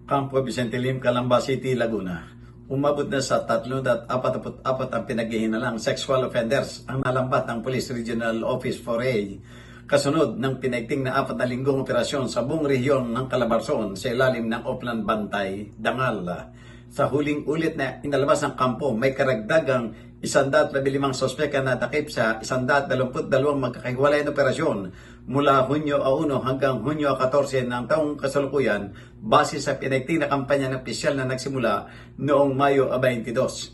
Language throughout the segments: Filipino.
Campo Vicente Lim, Calamba City, Laguna. Umabot na sa 344 ang pinaghihinalang sexual offenders ang nalambat ng Police Regional Office 4A kasunod ng pinaigting na 4 na linggong operasyon sa buong rehiyon ng Calabarzon sa ilalim ng Oplan Bantay, Dangal. Sa huling ulit na inalabas ng kampo, may karagdagang 115 sospek na natakip sa 122 magkakahiwalay na operasyon mula Hunyo 1 hanggang Hunyo 14 ng taong kasalukuyan base sa pinaigting na kampanya ng opisyal na nagsimula noong Mayo 22.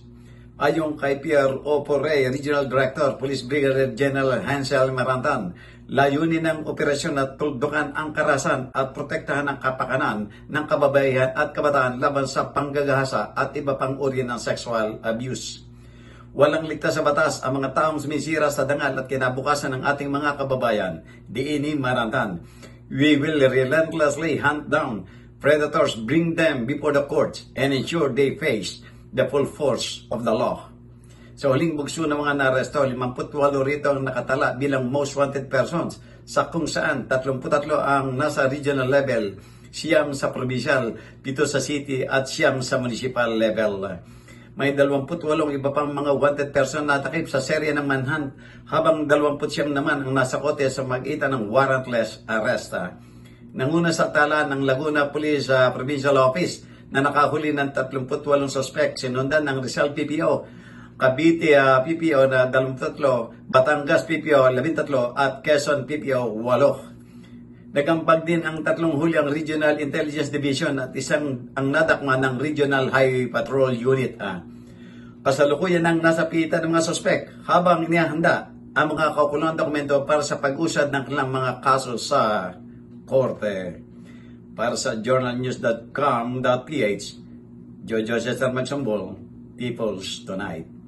Ayon kay PRO Porrey, Regional Director, Police Brigadier General Hansel Marantan, layunin ng operasyon na tuldukan ang karahasan at protektahan ang kapakanan ng kababaihan at kabataan laban sa panggagahasa at iba pang uri ng sexual abuse. Walang ligtas sa batas ang mga taong sumisira sa dangal at kinabukasan ng ating mga kababayan. Diini Marantan, we will relentlessly hunt down predators, bring them before the courts, and ensure they face the full force of the law. Sa huling bugso ng mga naresto, 58 rito ang nakatala bilang most wanted persons sa kung saan 33 ang nasa regional level, 9 sa provincial, 7 sa city at 9 sa municipal level. May 28 iba pang mga wanted person na natakip sa serye ng manhunt habang 29 naman ang nasa kote sa magitan ng warrantless arrest. Nanguna sa tala ng Laguna Police Provincial Office na nakahuli ng 38 suspect, sinundan ng Rizal PPO, Cavite PPO na 23, Batangas PPO 13 at Quezon PPO 8. Nagampag din ang 3 hulyang Regional Intelligence Division at isang ang nadakma ng Regional Highway Patrol Unit. Kasalukuyan ang nasa pitan ng mga suspect habang inihahanda ang mga kaukulang dokumento para sa pag-usad ng kanilang mga kaso sa korte. Para sa journalnews.com.ph, Jojo Cesar Magsumbol, People's Tonight.